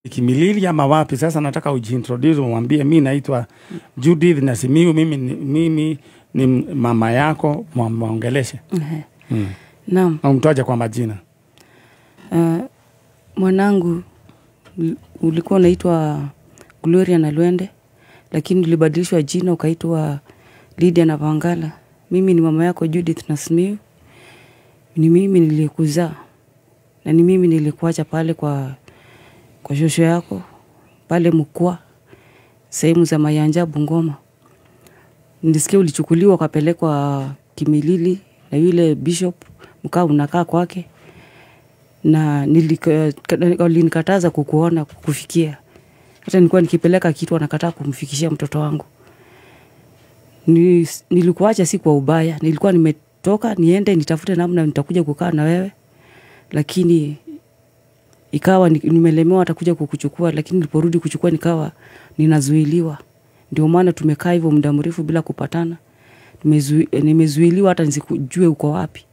Kimilili ama wapi? Sasa nataka ujiintroduce, umwambie mimi naitwa Judith na Simiyu, mimi ni mama yako, muongeleshe. Naam. Umtaje kwa majina. Mwanangu ulikuwa unaitwa Gloria Nalwende, lakini ulibadilishwa jina ukaitwa Lydia Navangala. Mimi ni mama yako Judith na Simiyu. Ni mimi nilikuzaa. Na ni mimi nilikuacha pale kwa shosho yako pale Mkwa, sehemu za Mayanja, Bungoma. Nilisikia ulichukuliwa ukapelekwa Kimilili na yule bishop, mkao unakaa kwake, na nilikataza kukuona kukufikia. Hata nilikuwa nikipeleka kitu anakataa kumfikishia mtoto wangu. Nilikuacha si kwa ubaya, nilikuwa nimetoka niende nitafute namna nitakuja kukaa na wewe, lakini ikawa nimelemewa atakuja kukuchukua, lakini niliporudi kuchukua nikawa ninazuiliwa. Ndio maana tumekaa hivyo muda mrefu bila kupatana. Nimezuiliwa hata nisikujue uko wapi.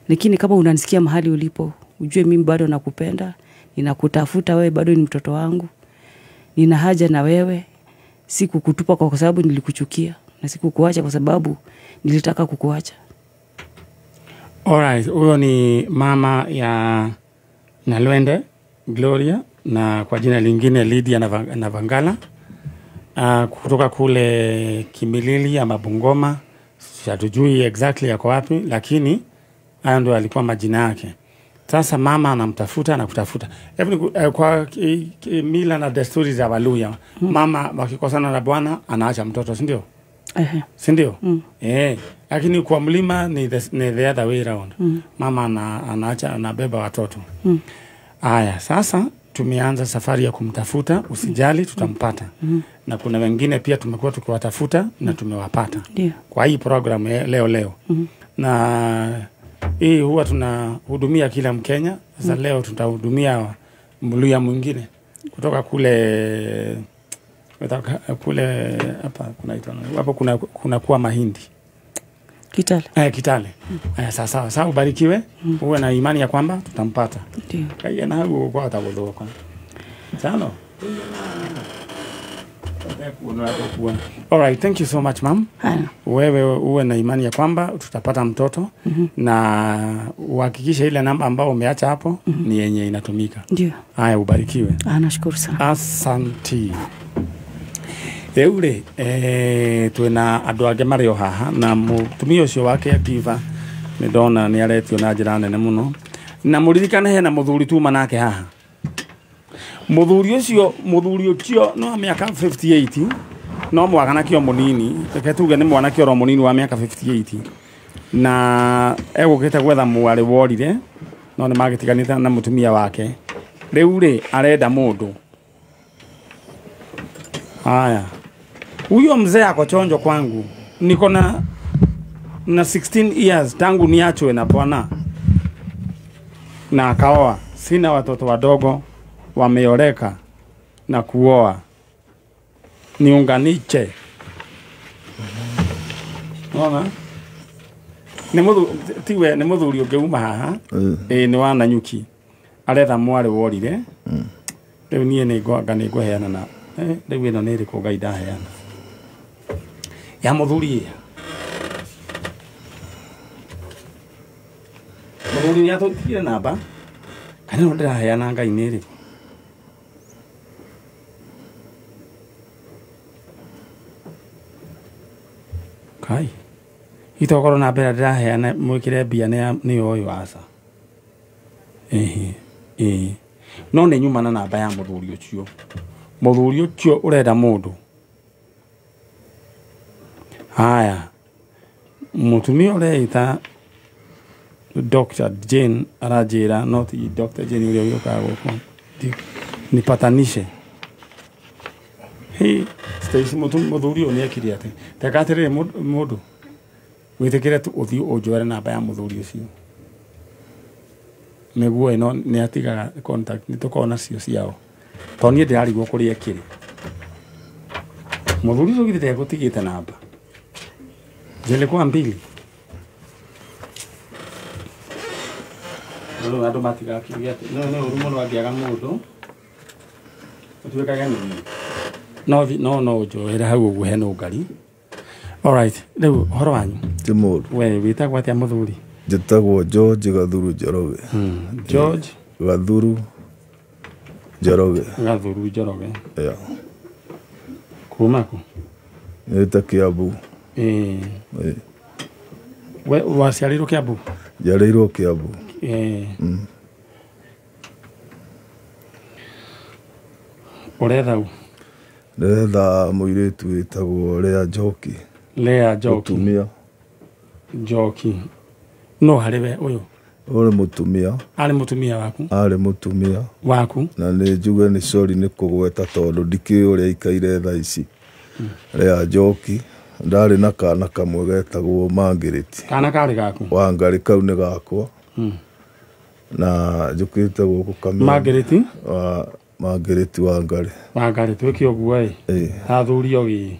Lakini kama unanisikia mahali ulipo, ujue mimi bado nakupenda, ninakutafuta wewe, bado ni mtoto wangu. Nina haja na wewe, sikukutupa kwa sababu nilikuchukia, na sikukuacha kwa sababu nilitaka kukuacha. Alright, huyo ni mama ya Nalwende Gloria, na kwa jina lingine Lydia Navangala, kutoka kule Kimilili ama Bungoma. Hatujui exactly yako wapi, lakini hayo ndio alikuwa majina yake. Sasa mama anamtafuta na kutafuta. Kwa mila na desturi za Waluya, mama wakikosana na bwana anaacha mtoto, si ndio? Si ndio? Lakini kwa mlima ni the other way around. Mama anaacha, anabeba watoto. Haya, sasa tumeanza safari ya kumtafuta, usijali tutampata. Na kuna wengine pia tumekuwa tukiwatafuta na tumewapata. Kwa hii program leo. Na hii huwa tunahudumia kila Mkenya. Sasa leo tutahudumia Mluya mwingine kutoka kule hapa kunaitwa hapo kuna kuwa Mahindi. Kitale. Kitale. Sasa ubarikiwe. Uwe na imani ya kwamba tutampata. Ndio. Kaya na huo kwa atagodoka. Sana. Alright, thank you so much, ma'am. Wewe uwe na imani ya kwamba tutapata mtoto, na uhakikishe ile namba ambao umeacha hapo ni yenye inatumika. Ndio. Haya, ubarikiwe. Nashukuru sana. Asante. Eure twina andu ange mario haha, na mutumia ucio wake Akiva ni ndona ni aretio na njira nene muno, na muririkane hena muthuri tuma nake haha. Muthuri ucio no miaka 58, no mwana kio munini, teke tuge ni mwana kio ro munini wa miaka 58, na egukite gwetha mwari worire, no ni magitiganite na mutumia wake. Riu ri arenda mundu. Haya, huyo mzee ako chonjo kwangu. Niko na 16 years tangu niachwe na bwana, na akaoa. Sina watoto wadogo, wameoleka na kuoa. Niunganiche. Ona? Ni muthuri ungeuma haha. Ni wana nyuki. Aretha mwari worire. Riu nie ni heana na riu ino ni riku Ngai ndaheana. Ya muthuri ya. Muthuri ni atutire namba. Kana ndo ndaheana Ngai ni riku. Kai. Itokoro na bera ndaheana mwikire bia ni oyo asa. No ni nyuma na namba ya muthuri ucio. Muthuri ucio urenda mundu. Haya. Mutumia ureita Dr. Jane arajira, not Dr. Jane uria yoka goko. Nipatanishe. Stacy muthuri oni akiri ati. Takatere mundu. Witekere tu uthi ujware namba ya muthuri ucio. Neguo ino ni atiga contact nitukona cio ciao. Toni ndirarigwo kuri ekiri. Muthuri ucio githite gutigite namba. Jele kwa mbili. Ndio ndo matiga akiri ati. No urumo no agiaga mundu. tuweka gani no jo era hau guhe no ngari. All right, leo horo wanyu Timur we witagwo atia muthuri? njĩtagwo George Gathuru Njoroge. George Gathuru Njoroge. Gathuru Njoroge. Yeah. Kuma ku? Nĩta Kiambu. We waciarirwo Kiambu? Njiarĩirwo Kiambu. Uretha u? Ndĩretha mũirĩtu wĩtagwo Lea Njoki. Lea Njoki. Mũtumia. Njoki. No harĩ we ũyũ? Ũrĩ mũtumia. Arĩ mũtumia waku? Arĩ mũtumia waku. Na nĩ njuge nĩ sorry nĩ kũgweta tondũ ndikĩũĩ ũrĩa aikaire thaa ici. Lea Njoki. Ndarĩ na kana kamwe getagwo Margaret. Kana karĩ gaku? Wangari kau nĩ gakwa. Na njũkĩte gũkũ Kameme. Margaret? Margaret Wangari. Wangari twĩke ũguo hathurio gĩ.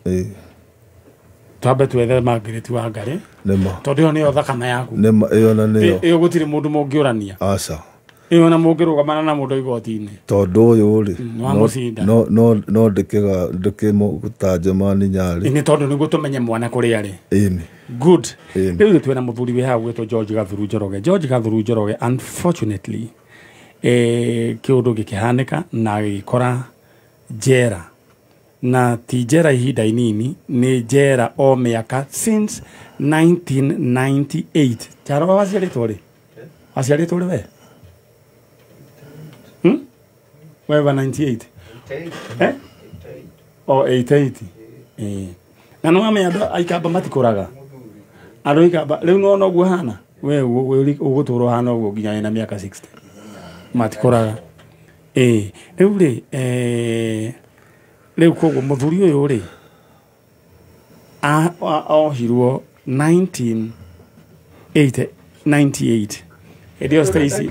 Twambe twethe Margaret Wangari. Nĩma. Tondũ ĩyo nĩyo thakame yaku. Nĩma ĩyo na nĩyo. Ĩyo gũtirĩ mũndũ mũngĩũrania. Aca. Ĩyo na mũngĩrũgamana na mũndũ igoti-inĩ. Tondũ ũyũ rĩ. Wamũcinda. No ndĩkĩmũtanjamani nyarĩ. Nĩ tondũ nĩguo tũmenye mwana kũrĩa arĩ. Ĩni. Good. Rĩu twĩna mũthuri wĩ haha gwĩtwo George Gathuru Njoroge. George Gathuru Njoroge unfortunately kĩũndũ gĩkĩhanĩka na gĩkora njera. Na ti njera ihinda inini, nĩ njera o mĩaka since 1998. Charo waciarĩtwo rĩ? Waciarĩtwo rĩ we? Wewe 98? O 88. Na no ame andũ aikamba matikũraga. Andũ aikamba rĩu no noguo hana. We ũgũtũrwo hana ũguo nginya na mĩaka 60. Matikũraga. Rĩu rĩ rĩu koguo mũthuri ũyũ rĩ ohirwo 1998. Edio Stacy.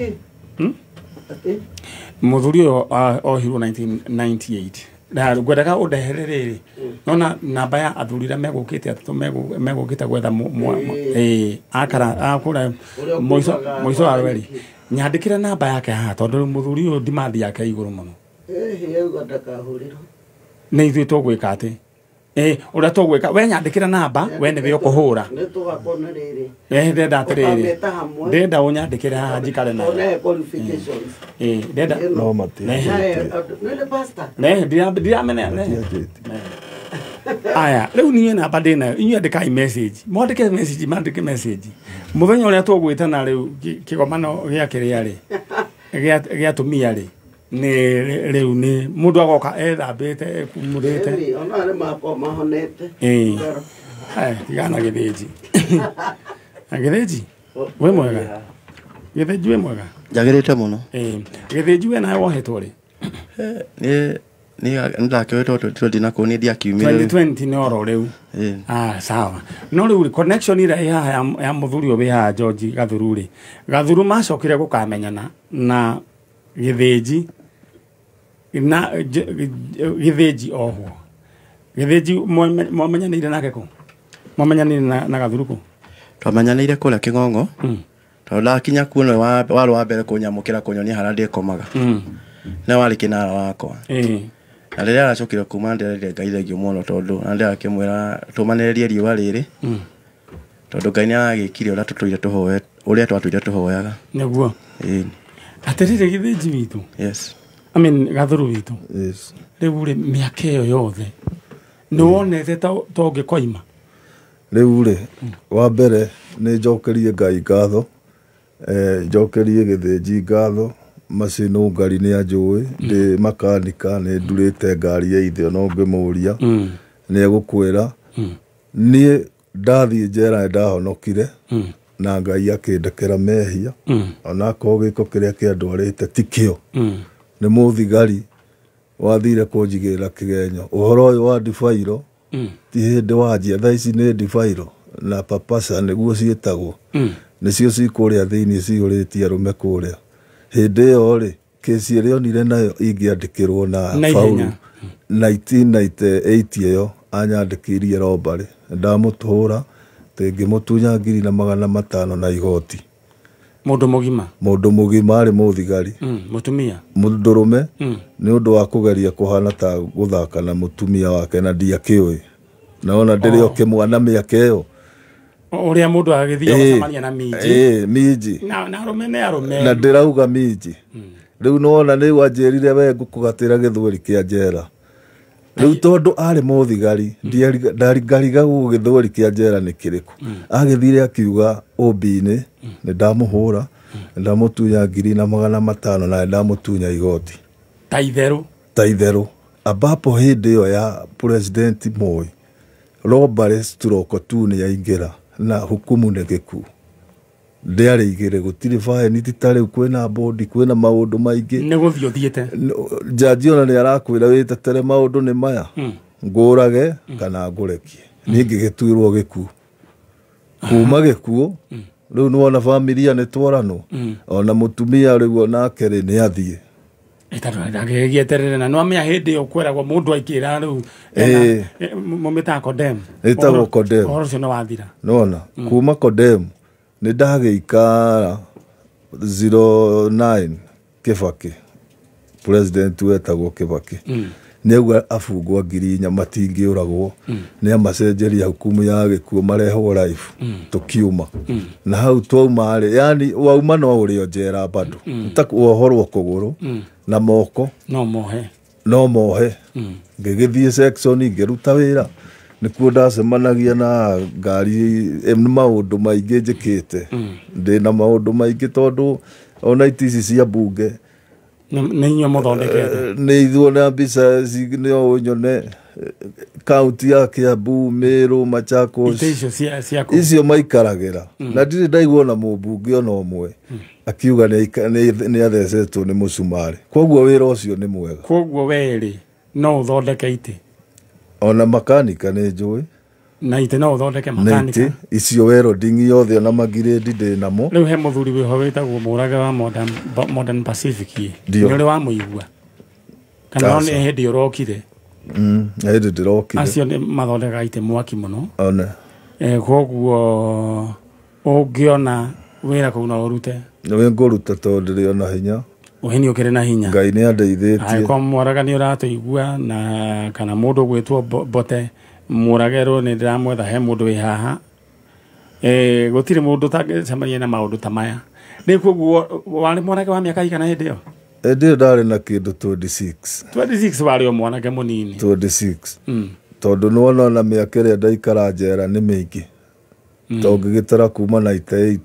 Mũthuri ũyũ ohirwo 1998. Na ngwendaga ũndehere rĩrĩ. Nona namba ya athuri arĩa megũkĩte megũkĩte gwetha akora mũico wa rweri. Nyandĩkĩra namba yake haha tondũ mũthuri ũyũ ndimathi yake igũrũ mũno. Nĩ ithuĩ tũgwĩka atĩ? Ũrĩa tũgwĩka we nyandĩkĩra namba we nĩwe ũkũhũra. Ndenda atĩrĩrĩ. Ndenda ũnyandĩkĩre haha njikare nayo. Ndenda. No ndiramenya. Aya, rĩu niĩ namba ndĩnayo, inyuĩ andĩkai message. Mwandĩke message. Mũthenya ũrĩa tũgwĩtana rĩu kĩgomano gĩa kĩrĩa rĩ, gĩa tumia rĩ, rĩu nĩ mũndũ agoka ethambĩte ekumũrĩte. Ona arĩ makwa mahonete. Tigana gĩthĩnji. Gĩthĩnji? We mwega? Gĩthĩnji we mwega? Njagĩrĩte mũno. Gĩthĩnji we nawe wohetwo rĩ? Ndakĩwĩtwo 2020 na kũu nĩ ndiakiumire. 2020 nĩ oro rĩu. Sawa. No rĩu connection ĩrĩa ĩ haha ya mũthuri ũyũ wĩ haha George Gathuru rĩ. Gathuru macokire gũkamenyana na Gĩthĩnji na Gĩthĩnji ohwo. Gĩthĩnji mwamenyanĩire nake kũ? Mwamenyanĩire na Gathuru kũ? Twamenyanĩire kũrĩa Kĩng'ong'o. Tondũ ndakinya kuo nĩ warĩ wa mbere kũnyamũkĩra kũnyonia harĩa ndĩkomaga. Nĩ warĩ kĩnara wakwa. Na rĩrĩa aracokire kuma ndĩrarire Ngai thengio mũno tondũ na ndĩrakĩmwĩra tũmanĩrĩrie riũa rĩrĩ. Tondũ Ngai nĩaragĩkire ũrĩa twatũire tũhoyaga. Nĩguo. Atĩrĩrĩ Gĩthĩnji witũ. Yes. I mean Gathuru witũ. Yes. Rĩu rĩ mĩaka ĩyo yothe nĩwonete ta ũngĩkoima? Rĩu rĩ wa mbere nĩ njokerie Ngai ngatho. Njokerie Gĩthĩnji ngatho. Macino ngari nĩ anjũĩ ndĩ makanika nĩ ndurĩte ngari ya ithe no ngĩmũria nĩ egũkwĩra niĩ ndathiĩ njera ndahonokire na Ngai akĩndekera mehia ona ko gĩko kĩrĩa kĩandwarĩte ti kĩo nĩ mũthigari wathire kũnjigĩrĩra kĩgenyo ũhoro ũyũ wa ndibairo ti hĩndĩ wanjia thaa ici nĩ ndibairo na papasa nĩguo ciĩtagwo nĩcio cikũrĩa thĩinĩ cihũrĩtie arũme kũrĩa hĩndĩ ĩyo rĩ kĩci ĩrĩa onire nayo ingĩandĩkĩrwo na Paulu 1998 ĩyo anyandĩkĩirie robbery ndamũtũra ngĩmũtunya 2,500 na igoti Mundu mugima. Mundu mugima ari muthigari. Mutumia. Mundurume ni undu wa kugeria kuhana ta guthaka na mutumia wake na ndiakiwe. Naona ndiri o kimwana miaka iyo. Uria mundu agithia gucamania na miji. Miji. Na arume arume. Na ndirauga miji. Riu nona ni wanjirire we ngukugatira githweri kia njera. Riu tondu ari muthigari ndarigariga githweri kia njera ni kiriku. Agithire akiuga obi-ini ni ndamuhura ndamutunya 2,500 na ndamutunya igoti. Taitheru. Abapo hindi yo ya President Moi robbery stroke tu ni yaingira na hukumu ne geku. Ndiari igire gutiri fine titare kwena bodi kwena maundu maingi ne guthio thiete jaji ona ni arakwira witetere maundu ni maya ngurage kana ngurekie ningi gituirwo giku kuma gikuo riu nuona familia ni twarano ona mutumia riu ona kere ni athie Itagegie terere na no amya hindi yo kweragwo mundu aikira riu mumita condemn itago condemn orso no wathira nona kuma condemn ni ndageikara 09 Kibaki president wetagwo Kibaki niauga afungwa ngirinya matingiuragwo ni amacenjeria hukumu ya gikuo mareho life tukiuma na hau twauma ri yani wauma no uri njera bado ntakuohorwo kuguru na moko no mohe ngigithie section ngiruta wira nikuo ndacemanagia na ngari maundu maingi njikite ndina maundu maingi tondu ona itisi cia bunge ni nyo muthondekete ni ithuo na mbica ni o nyone kaunti ya Kiambu Meru Machakos icio maikaragira na ndiri ndaigua na mubunge ona omwe akiuga ni athecetwo ni mucumari koguo wira ucio ni mwega koguo weri no uthondekeite ona makanika ni njui na ite no uthondeke makanika icio welding yothe na magiredi ndinamo riu he muthuri wiho witagwo Murage wa Modern Pacific ni uri wa muigua kana ni hindi urokire hindi ndirokire acio ni mathondeka ite mwaki muno ona koguo ungiona wira kuu na urute we nguruta tondu ri ona hinya uhini ukire na hinya Ngai ni andeithitie kwa Murage ni uratuigua na kana mundu gwitwo Bote Muragero ni ndiramwetha he mundu wi haha gutire mundu tangicemania na maundu ta maya ni koguo wari Murage wa miaka igana hindi yo ndio ndari na kindu 26 wari o mwanake munini 26 tondu nuona na miaka ria ndaikara njera ni mingi tongigitara kuma 98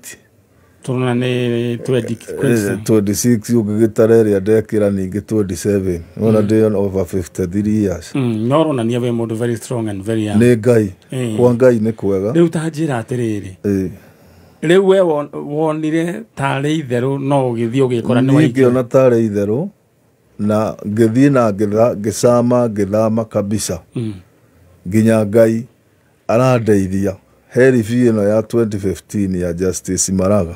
turuna ni 26 ugigitara ria ndekira ningi 27 nuona ndio over 53 years norona ni we mundu very strong and very young ni Ngai kwa Ngai ni kwega riu tanjira atiriri riu we wonire tari itheru no ugithio gikora ni waiki ngiona tari itheru na ngithie na ngicama ngithama kabisa nginya Ngai arandeithia he review ino ya 2015 ya Justice Maraga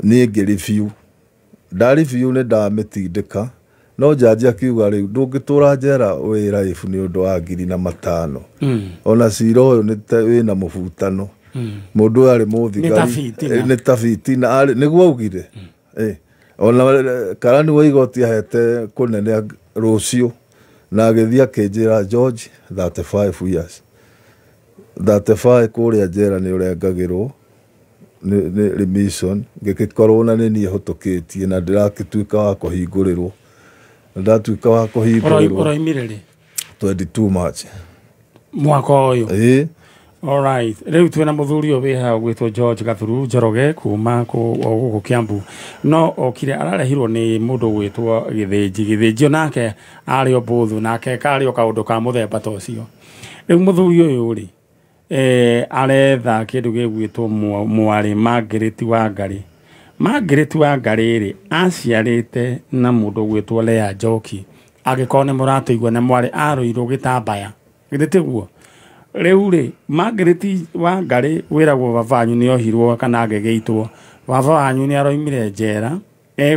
ni ngireview ndareview ni ndamitindika no jaji akiuga riu ndungitura njera wi life ni undu wa 2,500 ona cira uyu ni wina mubutano mundu ari muthigari ni tafiti na niguo augire ona karani wa igoti ahete kunene rucio na agithia kinjira George 35 years 35 kuria njera ni urengagirwo ni remission ngikikorwo na ni hotoketie na ndirakituika wa kuhingurirwo ndatuika wa kuhingurirwo oroimirere 22 March mwaka uyu all right riu twina muthuri wi ha gwitwo George Gathuru Njoroge kuma ku Kiambu no okire ararehirwo ni mundu gwitwo Githinji onake ari obuthu nake kari o kaundu ka muthemba ta ucio riu muthuri uyu ri aretha kindu gigwitwo mwari Margaret Wangari ri aciarite na mundu gwitwo Lea Njoki agikorwo ni muratuigua na mwari aruirwo gitambaya githitiguo riu ri Margaret Wangari wiragwo babanyu ni ohirwo kana agegeitwo baba wanyu ni aroimire njera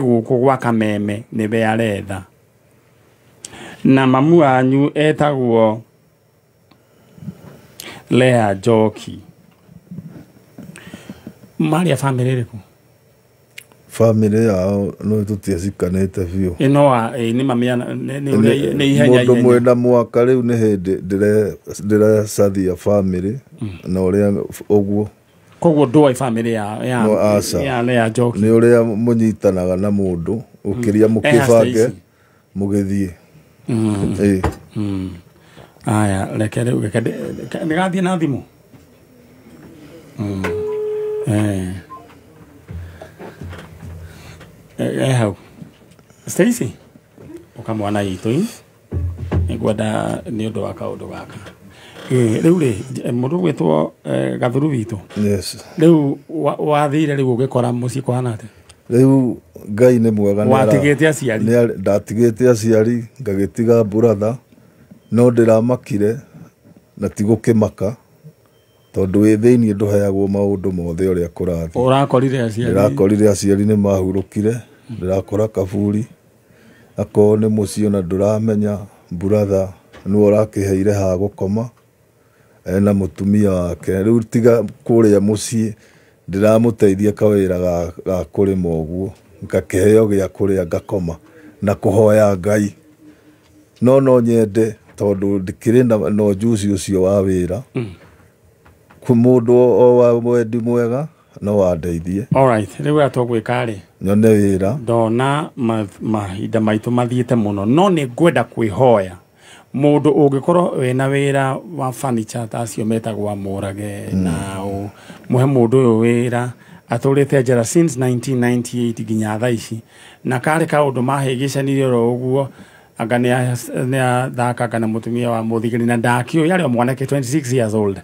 guku gwa Kameme ni be aretha na mamu wanyu etagwo Lea Njoki mari ya family riku family yao no tutiacikanite biũ ino ni mamia ni ihenya mũndũ mwena mwaka rĩu nĩ hĩndĩ ndĩrecathia family na ũrĩa ũguo koguo ndũĩ family ya Njoki nĩ ũrĩa mũnyitanaga na mũndũ ũkĩria mũkĩbange mũgĩthiĩ aya reke nĩgathiĩ na thimũ hau Stacy ukamwana itũ nĩngwenda nĩ ũndũ wa kaũndũ gaka rĩu rĩ mũndũ gwĩtwo Gathuru witũ rĩu wathire rĩu ũgĩkora mũciĩ kũhana atĩa rĩu Ngai nĩ mwega watigĩte aciari ndatigĩte aciari ngagĩtiga brother no ndĩramakire na tigũkĩmaka tondũ wĩ thĩinĩ ndũheagwo maũndũ mothe ũrĩa kũrathiĩ ũrakorire aciari nĩ mahurũkire ndĩrakora kaburi akorwo nĩ mũciĩ na ndũramenya brother nĩwe ũrakĩheire ha gũkoma na mũtumia wake rĩu tiga kũrĩa mũciĩ ndĩramũteithia kawĩra ga kũrĩma ũguo ngakĩheo gĩa kũrĩa ngakoma na kũhoya Ngai no nyende tondũ ndikĩrĩ na ujuzi ũcio wa wĩra mũndũ o wa wendi mwega no wandeithie alright rĩu atogwĩka rĩ nyone wĩra ndona mahinda maitũ mathiĩte mũno no nĩ ngwenda kwĩhoya mũndũ ũngĩkorwo wĩna wĩra wa furniture ta acio metagwo amũrage na mũhe mũndũ ũyũ wĩra atũrĩte njera since 1998 nginya thaa ici na karĩ kaũndũ mahĩgĩcanirie oro ũguo anga nĩ thakaga na mũtumia wa mũthigari na ndakĩo yarĩ mwanake 26 years old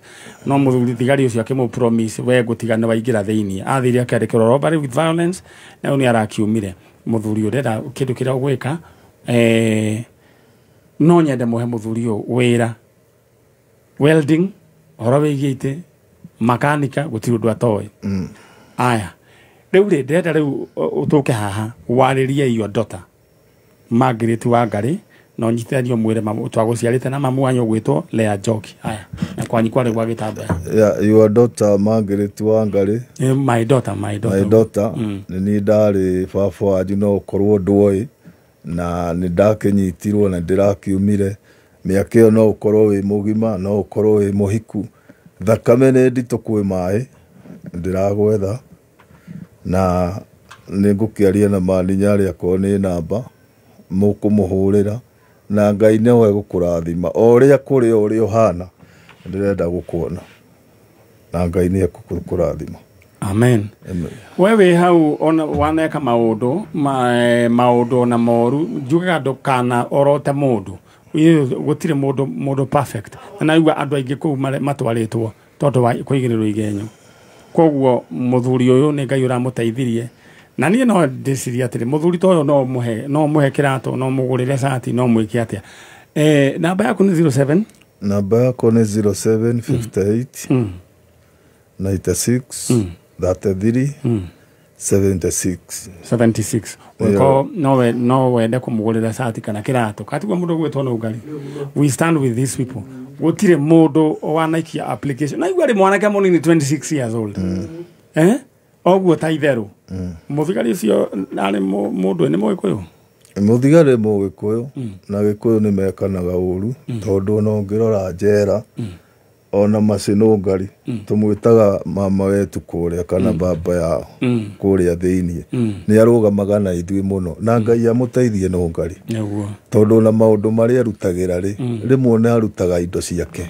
no mũthigari ũcio akĩmũpromise we gũtigana waingĩra thĩinĩ athire akĩarekerwo robbery with violence na nĩ arakiumire mũthuri ũrenda kĩndũ kĩrĩa ũgwĩka no nyende mũhe mũthuri ũyũ wĩra welding ũhoro wĩgiĩ itĩ makanika gũtirĩ ũndũ atoĩ aya rĩu rĩ ndĩrenda rĩu ũtũke haha warĩrie iyo ndota Margaret Wangari no nyitithanio mwĩre twagũciarĩte na mamu wanyu gwĩtwo Lea Njoki aya na kwanyu kwarĩ gwa gĩtambaya your daughter Margaret Wangari my daughter nĩ ndarĩ baba wanyu no ũkorwo ndũĩ na nĩ ndakĩnyitirwo na ndĩrakiumire mĩaka ĩyo no ũkorwo wĩ mũgima no ũkorwo wĩ mũhiku thakame nĩ nditũ kwĩ maĩ ndĩragwetha na nĩ ngũkĩaria na maninyarĩ akorwo nĩ namba mũkũmũhũrĩra na Ngai nĩwe gũkũrathima o ũrĩa kũrĩ o ũrĩa ũhana ndĩrenda gũkuona na Ngai nĩ egũkũrathima amen we wĩ hau ona waneka maũndũ na moru njugaga ndũkana orote mũndũ gũtirĩ mũndũ perfect na naigua andũ aingĩ kũu matwarĩtwo tondũ wa kũigĩrĩrwo igenyo koguo mũthuri ũyũ nĩ Ngai ũramũteithirie na niĩ no ndĩciria atĩrĩ mũthuri ta ũyũ no mũhe kĩratũ no mũgũrĩre cati no mwĩke atĩa namba yaku nĩ 07 namba yakwa nĩ 0758 96 33 76 no wende kũmũgũrĩra cati kana kĩratũ katigua mũndũ gwĩtwo no Ngai we stand with these people gũtirĩ mũndũ wanaikia application naigua rĩ mwanake mũnini 26 years old oguo ta itherũ mũthigari ũcio arĩ mũndũ nĩ Mũgĩkũyũ mũthigari Mũgĩkũyũ na Gĩkũyũ nĩ mekanaga ũru tondũ no ngĩrora njera ona macinũngari tũmwĩtaga mama wetu kũrĩa kana baba yao kũrĩa thĩinĩ nĩ arũgamaga na ithuĩ mũno na Ngai amũteithie Nũngari tondũ na maũndũ marĩa arutagĩra rĩmwe nĩ arutaga indo ciake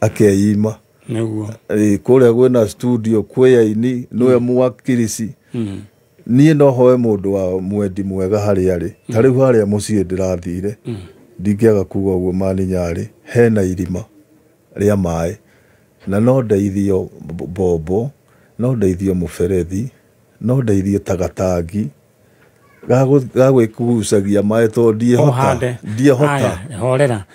akeima kũrĩa gwĩna studio kwĩ aini nĩwe mwakirici niĩ no hoe mũndũ wa mwendi mwega harĩa arĩ ta rĩu harĩa mũciĩ ndĩrathire ndingĩaga kuga ũguo maninyarĩ hena irima rĩa maĩ na no ndeithio bombo no ndeithio mũberethi no ndeithio tagatangi gagwĩkugucagia maĩ tondũ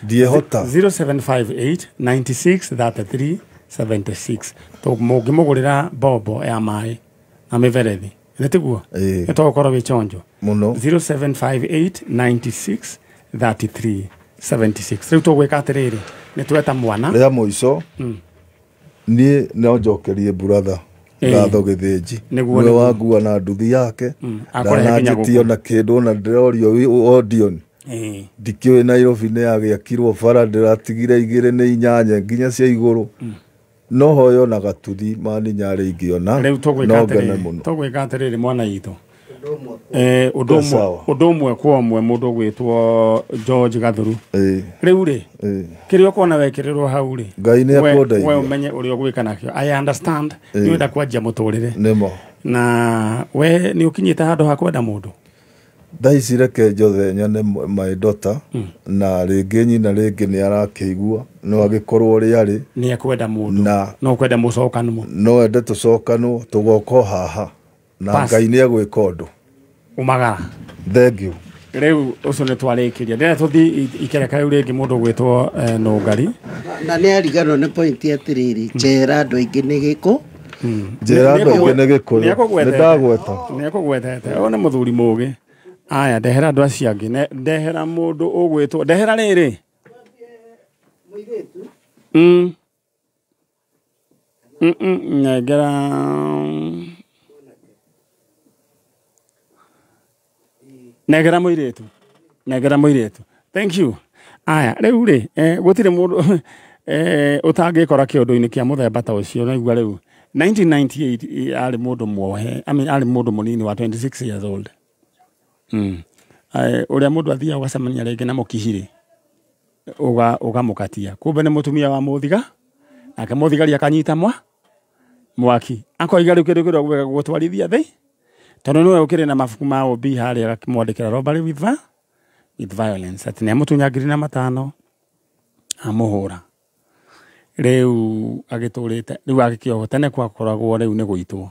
ndiehota 0758 96 33 76 mũngĩmũgũrĩra bombo ya maĩ na mĩberethi nĩtiguo nĩtũgũkorwo wĩ chonjo mũno 0758 96 33 76 rĩu tũgwĩka atĩrĩrĩ nĩtweta mwana rĩa mũico niĩ no njokerie brother Ngatho Githĩnji nĩwe wangua na nduthi yake ndananjĩtio na kĩndũ ona ndĩrorio audio ndikĩũĩ Nairobi nĩ yagĩakirwo bara ndĩratigire 2 nĩ 8 nginya cia igũrũ no hoyo na gatuthi mani nyarĩ ingĩona no ngene mũno tũgwĩka atĩrĩrĩ mwana witũ ũndũ ũmwe kwa ũmwe mũndũ gwĩtwo George Gathuru rĩu rĩ kĩrĩa ũkona wekĩrĩrwo hau rĩ Ngai nĩ akwendagia we ũmenye ũrĩa ũgwĩka nakĩo I understand nĩ wenda kwanjia mũtũrĩre nĩmo na we nĩ ũkinyĩte handũ ha kwenda mũndũ thaici reke njothe nyone my daughter na rĩngĩ nyina rĩngĩ nĩ arakĩigua no agĩkorwo ũrĩa arĩ nĩ akwenda mũndũ no kwenda mũcokanwo no ende tũcokanwo tũgoko haha na Ngai nĩ agwĩka ũndũ umagara thank you rĩu ũcio nĩ twarĩkĩria ndĩrenda tũthi ikereka rĩu rĩngĩ mũndũ gwĩtwo Nũngari na nĩ ariganwo nĩ point atĩrĩrĩ njera andũ aingĩ nĩ gĩkũ njera andũ aingĩ nĩ gĩkũ nĩ ndagweta nĩ akũgwetete o nĩ mũthuri mũgĩ aya ndehera andũ acio angĩ ndehera mũndũ ũgwĩtwo ndehera rĩrĩ negera mũirĩtu thank you aya rĩu rĩ gũtirĩ mũndũ ũtangĩkora kĩũndũ-inĩ kĩa mũthemba ta ũcio naigua rĩu 1998 arĩ mũndũ muohe arĩ mũndũ mũnini wa 26 years old ũrĩa mũndũ athiaga ũgacemania rĩngĩ na mũkihirĩ ũgamũkatia kumbe nĩ mũtumia wa mũthiga nake mũthigari akanyita mwaki akoiga rĩu kĩndũ kĩrĩa gũtwarithia thĩ tondũ nĩwe ũkĩrĩ na mabuku ma OB harĩa akĩmwandĩkĩra robbery with violence atĩ nĩ amũtunyangire na 5 amũhũra rĩu agĩtũrĩte rĩu agĩkĩohwo tene kwakoragwo rĩu nĩ gũitwo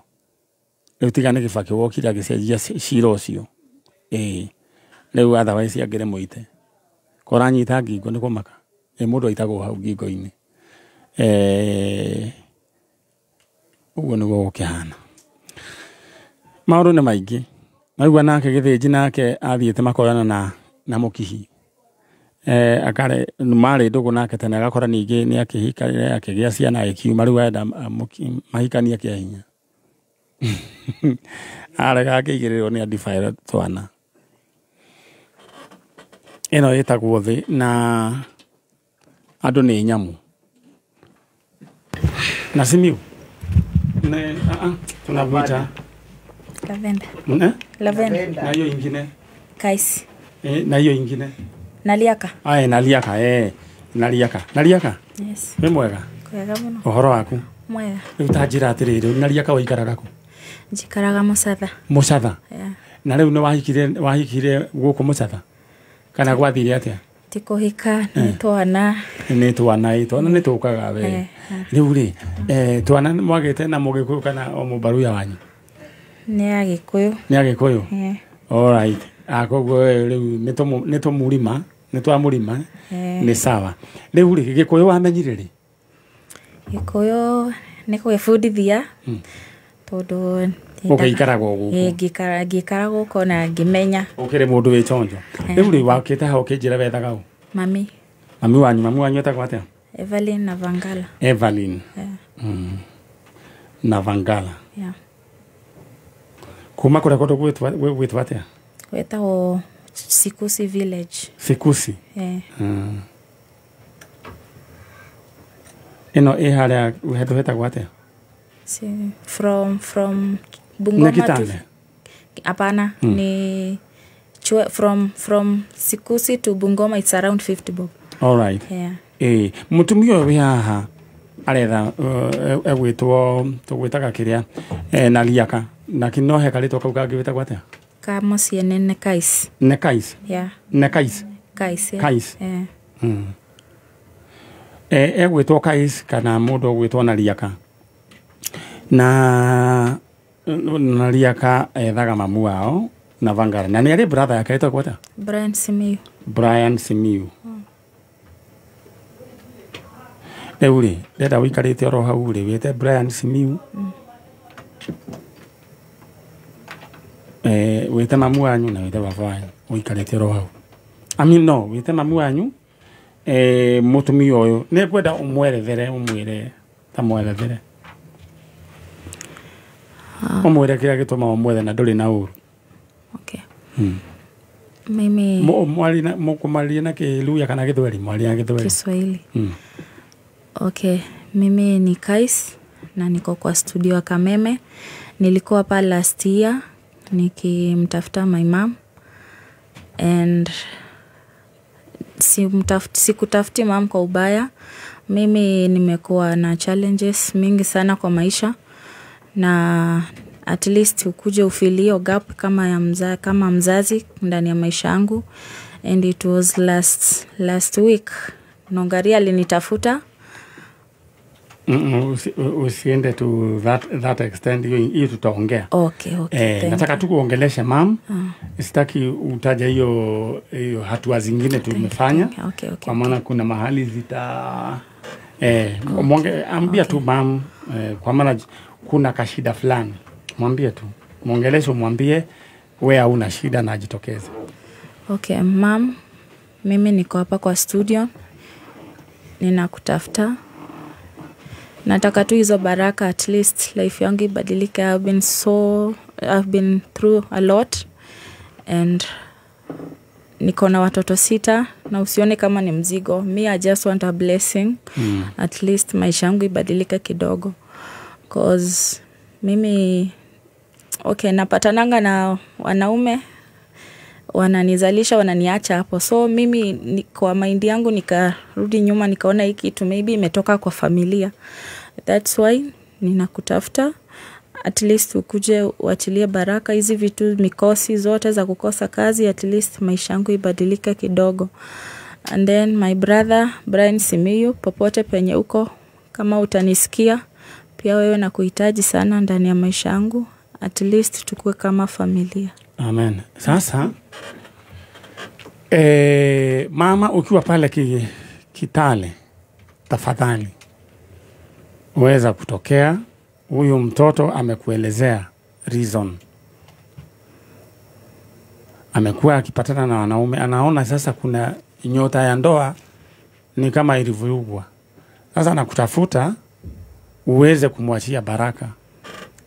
rĩu tiga nĩ Kibaki wokire agĩcenjia cira ũcio rĩu otherwise angĩre mũite koranyita ngingo nĩ kũmaka mũndũ aitagwo hau ngingo-inĩ ũguo nĩguo gũkĩhana maũndũ nĩ maingĩ naigua nake Githĩnji nake athiĩte makoyana na mũkihi akare marĩ ndũgũ nake tene agakora ningĩ nĩ akĩhikanire akĩgĩa ciana ikiuma rĩu enda mahikania kĩa hinya arega akĩigĩrĩrwo nĩ adifire twana ĩno ĩtagwo thĩ na andũ nĩ nyamũ na Simiu tunavuita Lavenda. Na hiyo ingine Kaisi. Na hiyo ingine Naliaka. Naliaka Naliaka. Yes. Wĩ mwega? Kwega mũno. Ũhoro waku? Mwega. Rĩu ta njĩra atĩrĩrĩ Naliaka waikaraga kũ? Njikaraga Mũcatha. Mũcatha? Yeah. Na rĩu nĩ wahikire gũkũ Mũcatha? Kana gwathire atĩa? Ti kũhika nĩ twana. Nĩ twana nĩ tũkaga we. Rĩu rĩ twana mwagĩte na Mũgĩkũyũ kana o mũmbaruya wanyu? Nĩ Agĩkũyũ. Nĩ Agĩkũyũ? All right. Koguo rĩu nĩ tũmũrima nĩ twamũrima nĩ sawa. Rĩu rĩ Gĩkũyũ wamenyire rĩ? Gĩkũyũ nĩ gwĩbundithia tondũ ũgĩikaraga gũkũ. Ngĩikara gũkũ na ngĩmenya. Ũkĩrĩ mũndũ wĩ chonjo. Rĩu rĩ wakĩte ha ũkĩnjĩra wethaga ũ? Mami wanyu etagwo atĩa? Evelyn Navangala. Evelyn. Navangala. Yeah. Kuma kũrĩa kũndũ gwĩtwo atĩa? Gwĩtagwo Sikusi village. Sikusi? Ĩno ĩ harĩa hetagwo atĩa? From Bungoma to Apana ni from Sikusi to Bungoma it's around 50 bob. All right. Yeah. Mũtumia ũyũ haha aretha egwĩtwo tũgwĩtaga kĩrĩa Naliaka na kinohe karitwa kau kangĩ wĩtagwo atĩa? Kama ciene Nekais. Nekais? Yeah. Nekais? Kais. Kais? Egwĩtwo Kais kana mũndũ ũgwĩtwo Naliaka na Naliaka ethaga mamu wao Navangala na nĩ arĩ brother yake etagwo atĩa? Brian Simiu. Rĩu rĩ ndenda ũikarĩte oro hau rĩ wĩte Brian Simiu wĩte mamu wanyu na wĩte baba wanyu ũikarĩte oro hau no wĩte mamu wanyu mũtumia ũyũ nĩ ngwenda ũmwerethere ta mwerethere. Omwere kila gituma omwethe na nduri na uru. Okay. Mimi mwali na mukumalia na Kiluya kana Githweri, mwali na Githweri. Kiswahili. Okay, mimi ni Kais na niko kwa studio ya Kameme. Nilikuwa pa last year nikimtafuta my mom, and sikutafuti mom kwa ubaya. Mimi nimekuwa na challenges mingi sana kwa maisha, na at least ukuje ufilio gap kama mzazi ndani ya maisha yangu. And it was last week Nongaria alinitafuta. Usiende to that extent, hiyo tutaongea. Okay. Nataka tu kuongelesha mam. Sitaki utaja hiyo hatua zingine tumefanya. Okay. Kwa maana kuna mahali ambia tu mam, kwa maana kuna kashida fulani. Mwambie tu. Mwongeleshe, mwambie wewe una shida na ajitokeze. Okay, mam, mimi niko hapa kwa studio. Ninakutafuta. Nataka tu hizo baraka, at least life yangu ibadilike. I've been through a lot, and niko na watoto 6, na usione kama ni mzigo. I just want a blessing. At least maisha yangu ibadilike kidogo, cause mimi napatananga na wanaume wananizalisha, wananiacha hapo. So mimi kwa mind yangu nikarudi nyuma, nikaona hii kitu maybe imetoka kwa familia. That's why ninakutafuta, at least ukuje uachilie baraka hizi vitu, mikosi zote za kukosa kazi, at least maisha yangu ibadilike kidogo. And then my brother Brian Simiyu, popote penye uko, kama utanisikia pia wewe, nakuhitaji sana ndani ya maisha yangu, at least tukue kama familia. Amen. Sasa mama, ukiwa pale Kitale, tafadhali uweza kutokea. Huyu mtoto amekuelezea reason. Amekuwa akipatana na wanaume, anaona sasa kuna nyota ya ndoa ni kama ilivurugwa. Sasa nakutafuta uweze kumwachia baraka.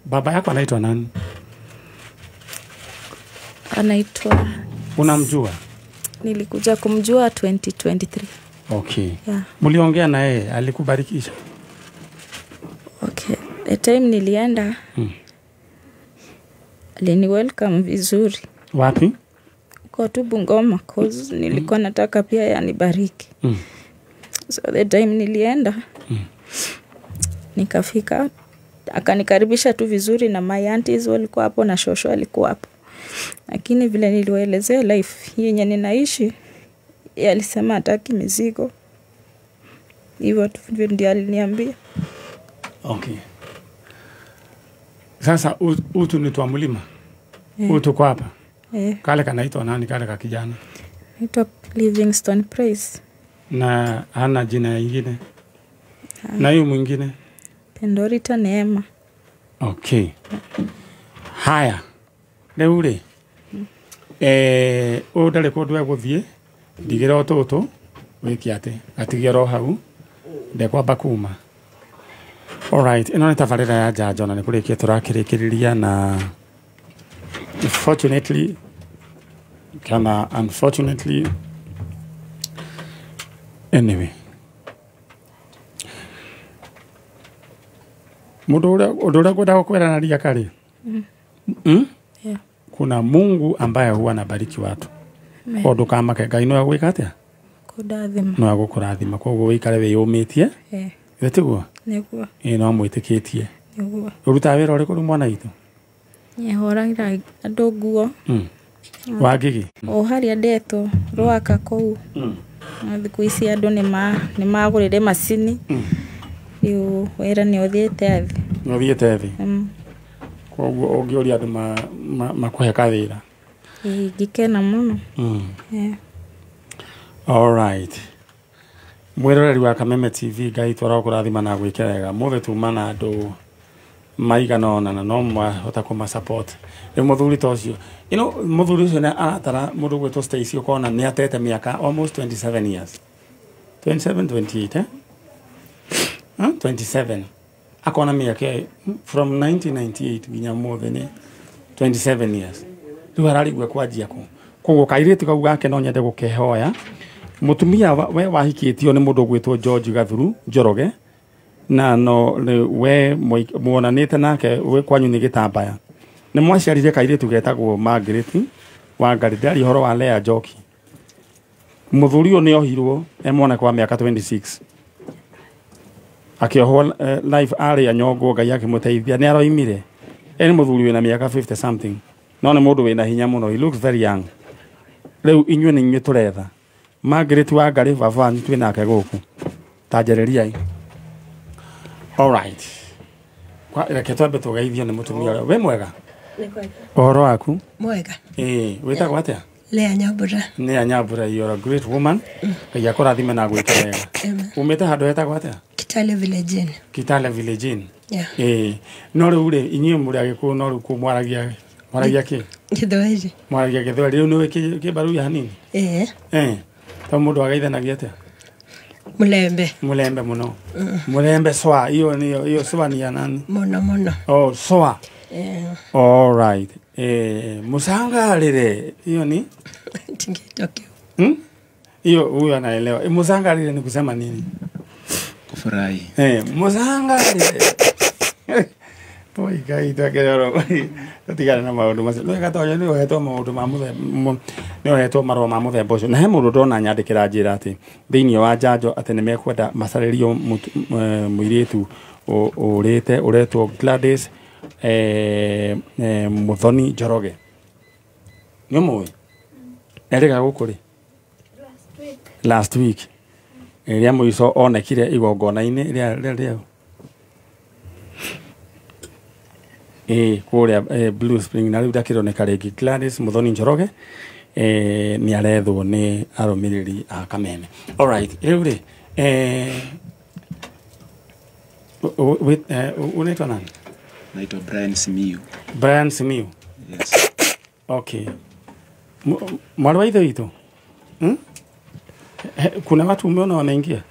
Baba yako anaitwa nani? Anaitwa, unamjua? Nilikuja kumjua 2023. Okay. Yeah. Muliongea na yeye, alikubarikisha? Okay. The time nilienda, alini welcome vizuri. Wapi? Kwa tu Bungoma, cause nilikuwa nataka pia yanibariki. So the time nilienda, nikafika, akanikaribisha tu vizuri, na my aunties walikuwa hapo na shosho alikuwa hapo. Lakini vile niliwaelezea life yenye ninaishi, alisema hataki mizigo. Hivyo tu ndio aliniambia. Okay. Sasa utu ni twa mlima. Utu kwa hapa. Kale kanaitwa nani kale ka kijana? Naitwa Livingstone Praise. Na hana jina lingine? Na huyu mwingine? Pendorita Neema. Okay. Haya. Leure. Udale kodwa guthie. Ndigera ototo wikiate. Atigero hau. Ndekwa bakuma. Alright, ino ni tabarira ya Njanjo na nikurikia turakirikiria, na unfortunately anyway, udora goda kwera na ria kali. Yeah. Kuna Mungu ambaye huwa anabariki watu. Odo kama Ngai no agwikatia kudathima, no agukurathima, koguo wikare we yumitie. Etiguo niguo no mwitikitie niguo uruta wira uri kuri mwana itu horangira andu nguo wagigi o haria ndeto rwaka kou na thiku ici andu ni magurire macini riu wira ni uthiete thi koguo ungiuria andu makuheka wira ngikena muno. All right. Mwiroreri wa Kameme TV, Ngai twarakurathima na gwikega muthe tumana andu maigana ona na no mwahota kuma support muthuri tocio muthuri ucio na aratara mundu gwetwo Stacy ukona ni atete miaka almost 27 years 27 28 27 akona miaka from 1998 nginya mothe ni 27 years riu ararigua kwanjia koguo kairitu kau gake no nyende gukehoya mutumia we wahikitio ni mundu gwitwo George Gathuru Njoroge na no we muonanite nake we kwanyu ni gitambaya ni mwaciarire kairitu getagwo Margaret wa Garidari horo wa Lea Njoki muthuri ni ohirwo emona kwa miaka 26 akioho life area nyongo ngai yake muteithia ni aroimire eni muthuri wina miaka 50 something no ni mundu wina hinya muno he looks very young riu inywe ni inywe turetha Margaret wa Ngari baba ni twinake guku tanjeriria all right kwa reke twambe tugeithio ni mutumia we mwega ni kwega ohoro waku mwega witagwo atia Lea Nyambura Lea Nyambura you are a great woman ngai akurathime na gwika wega umete handu hetagwo atia Kitale Village Kitale Village yeah no riu ri inywe muri agiku no riu mwaragia ki Githweri mwaragia Githweri riu ni kibaru ya hanini to mundu agaithanagia atia Mulembe muno Mulembe swa iyo swa ni ya nani muno oh swa all right musangalire hiyo ni tingitokeo hiyo huyu anaelewa musangalire ni kusema nini kufurahi musangalire boy kai takero tatigana na maundu macio no gatonya ni ohetwo maundu ma muthe ni ohetwo marwa ma muthe bocio na he mundu ndona nyandikira njira ati thiini wa njanjo ati ni mekwenda macaririo muiritu urite uretwo Gladys Muthoni Njoroge ni mwe erega gukuri last week ria muico onekire igongona-ini ria kuria Blue Spring na riu ndakironeka ringi Gladys Muthoni Njoroge ni arethwo ni arumiriri a Kameme all right riu ri unaitwa nani naitwa Brian Simiu yes okay mwarwa idho ito kuna watu umeona wanaingia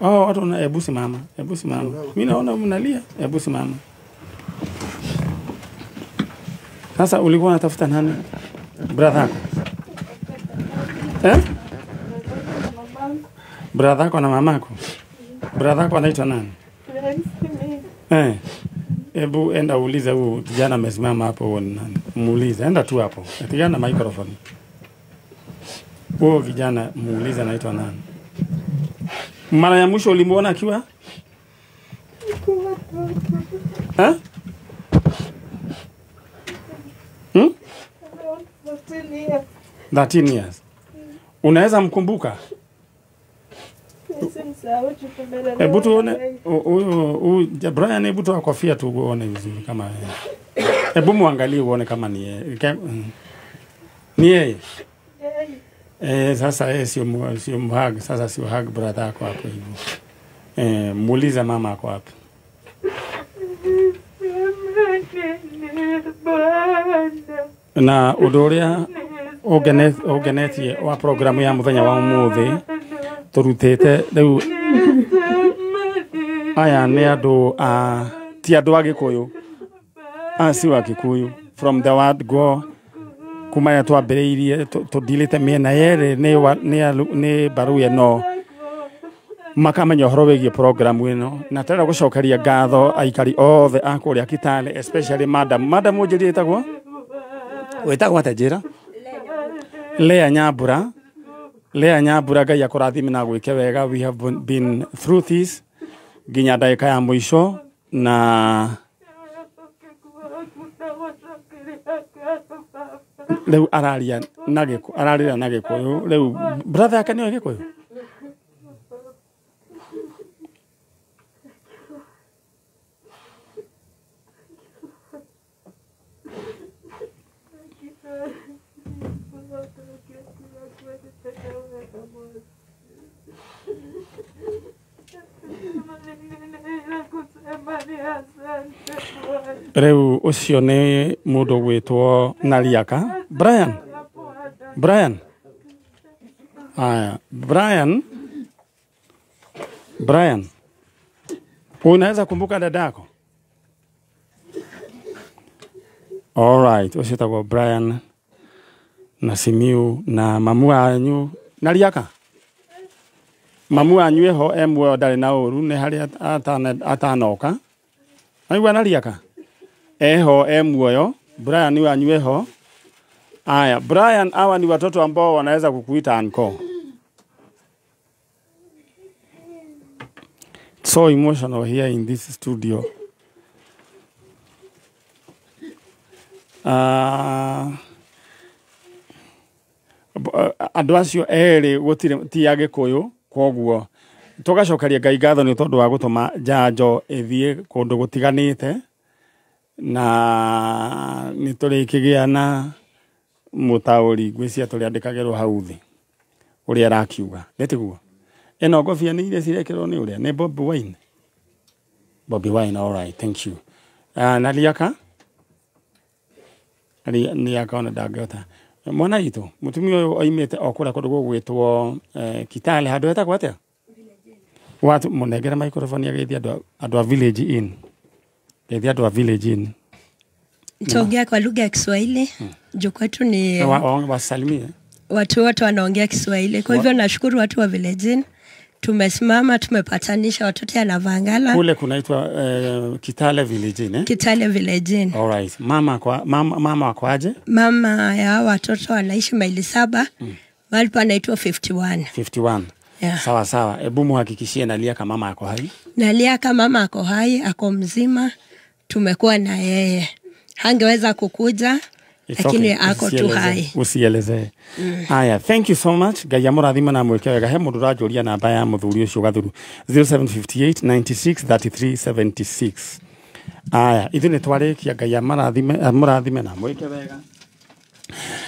watu na ebu simama mimi naona mnalia ebu simama sasa ulikuwa unatafuta nani brother yako brother yako na mamako brother yako anaitwa nani ebu enda uulize huyu kijana amesimama hapo nani muulize enda tu hapo kijana microphone huyo kijana muulize anaitwa nani mara ya mwisho ulimuona akiwa 13 years unaweza mkumbuka hebu tuone huyu Brian hebu toa kofia tu uone vizuri kama hebu muangalie uone kama ni yeye sasa sio mhag sasa sio hug brother yako hapo hivyo muulize mama yako hapo na udoria ogenetie wa programu ya muthenya wa umuthi turutete riu aya ni andu ti andu agikuyu si wa Kikuyu from the word go kuma ya twambiriirie tudilite miena yere ni baruye no makamenya horo wigie programu ino na tera gucokeria ngatho aikari othe akuria Kitale especially madam ujiri etagwo wetagwo atajira Lea Nyambura ngai akurathime na gwike wega we have been through this ginya ndaika ya mwisho na leu araria nageko leu brother yake ni ageko reu ucio ni mundu gwitwo Nariaka Brian aya Brian Unaweza kumbuka dadako? All right, ucio tagwo Brian na Simiu na mamu anyu naliaka. Mamu anyu eho emwe ndari na uru ne hari atanoka. Aigua naliaka. Eho emwe Brian ni wanyu eho. Aya, Brian hawa ni watoto ambao wanaweza kukuita uncle. So emotional here in this studio. Andå acio erä gå ti agä kå yå koguo tågacokeria Ngai ngatho nä tondå wa gå tå ma njanjo ĩthiĩ kũndũ gũtiganĩte na nĩ tũrĩ kĩgĩa na mũtaũri ngwĩcia tũrĩa andĩkagĩrwo hau thĩ ũrĩa arakiuga nĩtiguo ĩno ngobia nĩ iria cirekĩrwo nĩ ũrĩa nĩ Bobi Wine. Bobi Wine, all right, thank you. Naliaka ni akaona ndangĩhota mwana itu mutumia ũyũ oimĩte okũra kũndũ gũgwĩtwo Kitale handũ hetagwo atĩa watu mũnengere microphone agĩithia andũ a Village Inn geithia andũ a Village Inn Tuongea kwa lugha ya Kiswahili juu kwetu ni wasalimie watu wote wanaongea Kiswahili. Kwa hivyo nashukuru watu wa Village Inn, tumesimama tumepatanisha watoto ya Navangala. Kule kunaitwa Kitale Village Inn, Kitale Village Inn. All right. Mama kwaje? Mama ya watoto wanaishi maili 7. Mahali panaitwa 51. 51. Yeah. Sawa sawa. Hebu muhakikishie Naliaka mama ako hai. Naliaka mama ako hai, ako mzima. Tumekuwa na yeye. Hangeweza kukuja. Lakini ako tu hai. Usieleze. Aya, thank you so much. Ngai amũrathime na mwĩke wega. He mũndũ ũranjũria namba ya mũthuri ũcio gathuru 0758 96 33 76. Aya, ithu nĩ twarĩkia. Ngai amũrathime na mwĩke wega.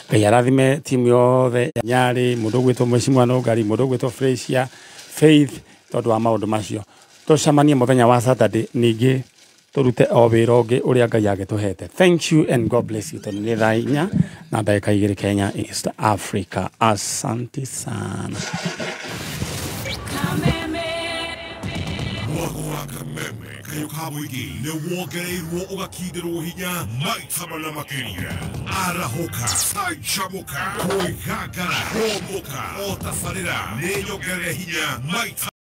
Ngai arathime timu yothe ya Nyarĩ, mũndũ ũgwĩtwo Mheshimiwa Nũngari, mũndũ ũgwĩtwo Freshia, Faith, tondũ wa maũndũ macio. Tũcemanie mũthenya wa Saturday ningĩ turute o wĩra ũngĩ ũrĩa Ngai agĩtũhete. Thank you and God bless you. Tondũ nĩ thaa 4 na ndagĩka 2 Kenya East Africa. Asante sana. Kayo kamuigi ne wogereirwo ũgakindĩrwo hinya maita mana makĩria arahoka aichamuka koigagara homoka o tabarĩra nĩ nyongerere hinya maita